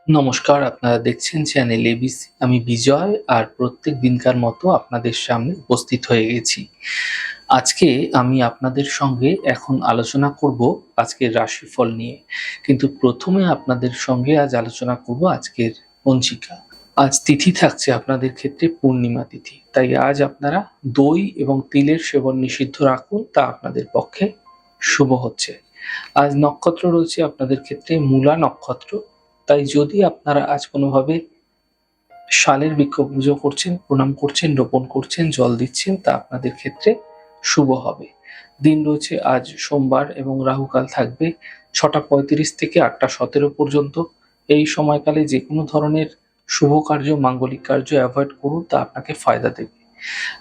নমস্কার, আপনারা দেখছেন চ্যানেল এবিসি। আমি বিজয় আর প্রত্যেক দিনকার মতো আপনাদের সামনে উপস্থিত হয়ে গেছি। আজকে আমি আপনাদের সঙ্গে এখন আলোচনা করব আজকের রাশিফল নিয়ে। কিন্তু প্রথমে আপনাদের সঙ্গে আজ আলোচনা করব আজকের পঞ্জিকা। আজ তিথি থাকছে আপনাদের ক্ষেত্রে পূর্ণিমা তিথি। তাই আজ আপনারা দই এবং তিলের সেবন নিষিদ্ধ রাখুন, তা আপনাদের পক্ষে শুভ হচ্ছে। আজ নক্ষত্র রয়েছে আপনাদের ক্ষেত্রে মূলা নক্ষত্র। তাই যদি আপনারা আজ কোনোভাবে শালের বৃক্ষ পুজো করছেন, প্রণাম করছেন, রোপণ করছেন, জল দিচ্ছেন, তা আপনাদের ক্ষেত্রে শুভ হবে। দিন রয়েছে আজ সোমবার এবং রাহুকাল থাকবে 6টা 35 থেকে 8টা 17 পর্যন্ত। এই সময়কালে যে কোনো ধরনের শুভ কার্য, মাঙ্গলিক কার্য অ্যাভয়েড করুন, তা আপনাকে ফায়দা দেবে।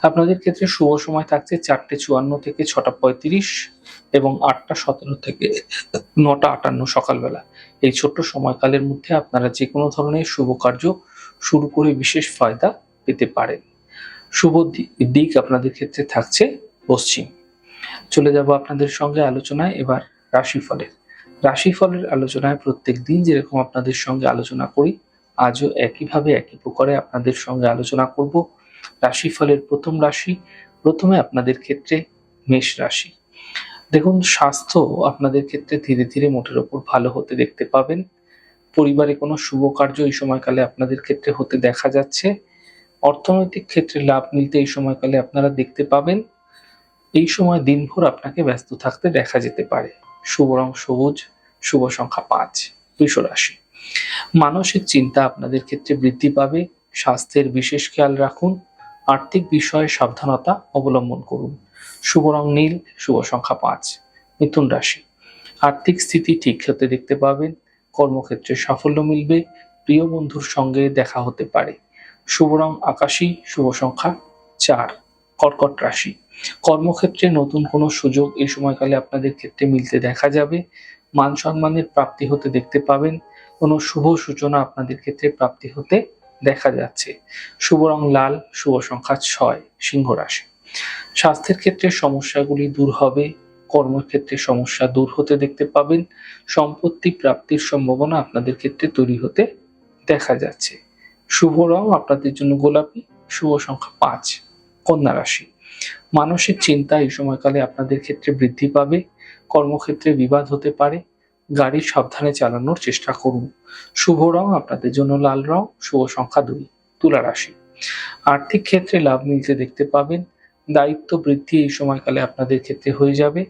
আপনাদের ক্ষেত্রে শুভ সময় থাকছে 4টে 54 থেকে 6টা 35 এবং 8টা 17 থেকে 9টা 58 সকালবেলা। এই ছোট্ট সময়কালের মধ্যে আপনারা যে কোনো ধরনের শুভ কার্য শুরু করে বিশেষ ফায়দা পেতে পারেন। শুভ দিক আপনাদের ক্ষেত্রে থাকছে পশ্চিম। চলে যাব আপনাদের সঙ্গে আলোচনায় এবার রাশিফলের। রাশিফলের আলোচনায় প্রত্যেক দিন যেরকম আপনাদের সঙ্গে আলোচনা করি, আজও একইভাবে একই প্রকারে আপনাদের সঙ্গে আলোচনা করব। রাশিফলের প্রথম রাশি, প্রথমে আপনাদের ক্ষেত্রে মেষ রাশি। দেখুন, স্বাস্থ্য আপনাদের ক্ষেত্রে ধীরে ধীরে মোটের ওপর ভালো হতে দেখতে পাবেন। পরিবারে কোনো শুভ কার্য এই সময়কালে আপনাদের ক্ষেত্রে হতে দেখা যাচ্ছে। অর্থনৈতিক ক্ষেত্রে লাভ মিলতে এই সময়কালে আপনারা দেখতে পাবেন। এই সময় দিনভর আপনাকে ব্যস্ত থাকতে দেখা যেতে পারে। শুভ রং সবুজ, শুভ সংখ্যা 5। বৃষ রাশি। মানসিক চিন্তা আপনাদের ক্ষেত্রে বৃদ্ধি পাবে। স্বাস্থ্যের বিশেষ খেয়াল রাখুন। আর্থিক বিষয়ে সাবধানতা অবলম্বন করুন। শুভ রং নীল, শুভ সংখ্যা 5। মিথুন রাশি। আর্থিক স্থিতি ঠিক হতে দেখতে পাবেন। কর্মক্ষেত্রে সাফল্য মিলবে। প্রিয় বন্ধুর সঙ্গে দেখা হতে পারে। শুভ রং আকাশী, শুভ সংখ্যা 4। কর্কট রাশি। কর্মক্ষেত্রে নতুন কোনো সুযোগ এই সময়কালে আপনাদের ক্ষেত্রে মিলতে দেখা যাবে। মান সম্মানের প্রাপ্তি হতে দেখতে পাবেন। কোনো শুভ সূচনা আপনাদের ক্ষেত্রে প্রাপ্তি হতে দেখা যাচ্ছে। শুভ রং লাল, শুভ সংখ্যা 6। সিংহ রাশি। স্বাস্থ্যের ক্ষেত্রে সমস্যাগুলি দূর হবে। কর্মক্ষেত্রে সমস্যা দূর হতে দেখতে পাবেন। সম্পত্তি প্রাপ্তির সম্ভাবনা আপনাদের ক্ষেত্রে তৈরি হতে দেখা যাচ্ছে। শুভ রং আপনাদের জন্য গোলাপি, শুভ সংখ্যা 5। কন্যা রাশি। মানসিক চিন্তা এই সময়কালে আপনাদের ক্ষেত্রে বৃদ্ধি পাবে। কর্মক্ষেত্রে বিবাদ হতে পারে। গাড়ি সাবধানে চালানোর চেষ্টা করুন। শুভ রং আপনাদের জন্য লাল রং, শুভ সংখ্যা 2। তুলা রাশি। আর্থিক ক্ষেত্রে লাভ মিলতে দেখতে পাবেন। দায়িত্ব বৃদ্ধি এই সময়কালে আপনাদের ক্ষেত্রে হয়ে যাবে।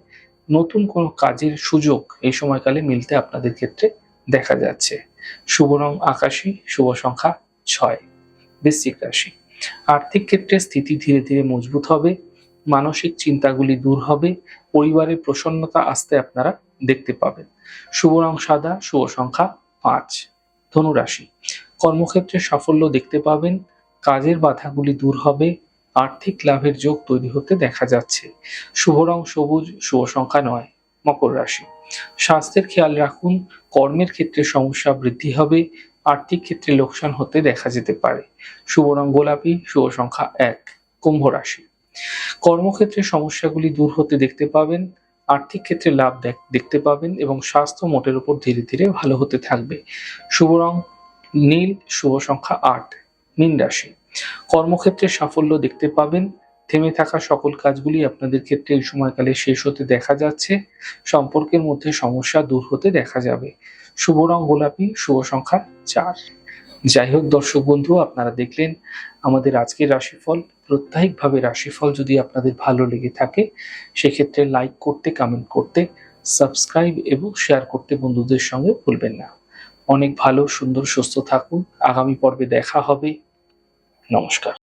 নতুন কোনো কাজের সুযোগ এই সময়কালে মিলতে আপনাদের ক্ষেত্রে দেখা যাচ্ছে। শুভ রং আকাশী, শুভ সংখ্যা 6। বৃশ্চিক রাশি। আর্থিক ক্ষেত্রে স্থিতি ধীরে ধীরে মজবুত হবে। মানসিক চিন্তাগুলি দূর হবে। পরিবারের প্রসন্নতা আসতে আপনারা দেখতে পাবেন। শুভ রং সাদা, শুভ সংখ্যা 5। ধনু রাশি। কর্মক্ষেত্রে সাফল্য দেখতে পাবেন। কাজের বাধাগুলি দূর হবে। আর্থিক লাভের যোগ তৈরি হতে দেখা যাচ্ছে। শুভ রং সবুজ, শুভ সংখ্যা 9। মকর রাশি। স্বাস্থ্যের খেয়াল রাখুন। কর্মের ক্ষেত্রে সমস্যা বৃদ্ধি হবে। আর্থিক ক্ষেত্রে লোকসান হতে দেখা যেতে পারে। শুভ রং গোলাপি, শুভ সংখ্যা 1। কুম্ভ রাশি। কর্মক্ষেত্রে সমস্যাগুলি দূর হতে দেখতে পাবেন। আর্থিক ক্ষেত্রে লাভ দেখতে পাবেন এবং স্বাস্থ্য মোটের উপর ধীরে ধীরে ভালো হতে থাকবে। শুভ রং নীল, শুভ সংখ্যা 8। মীন রাশি। কর্মক্ষেত্রে সাফল্য দেখতে পাবেন। থেমে থাকা সকল কাজগুলি আপনাদের ক্ষেত্রে এই সময়কালে শেষ হতে দেখা যাচ্ছে। সম্পর্কের মধ্যে সমস্যা দূর হতে দেখা যাবে। শুভ রং গোলাপি, শুভ সংখ্যা 4। যাই হোক দর্শক বন্ধু, আপনারা দেখলেন আমাদের আজকের রাশিফল। প্রত্যাহিকভাবে রাশিফল যদি আপনাদের ভালো লেগে থাকে, সেক্ষেত্রে লাইক করতে, কমেন্ট করতে, সাবস্ক্রাইব এবং শেয়ার করতে বন্ধুদের সঙ্গে ভুলবেন না। অনেক ভালো, সুন্দর, সুস্থ থাকুন। আগামী পর্বে দেখা হবে। নমস্কার।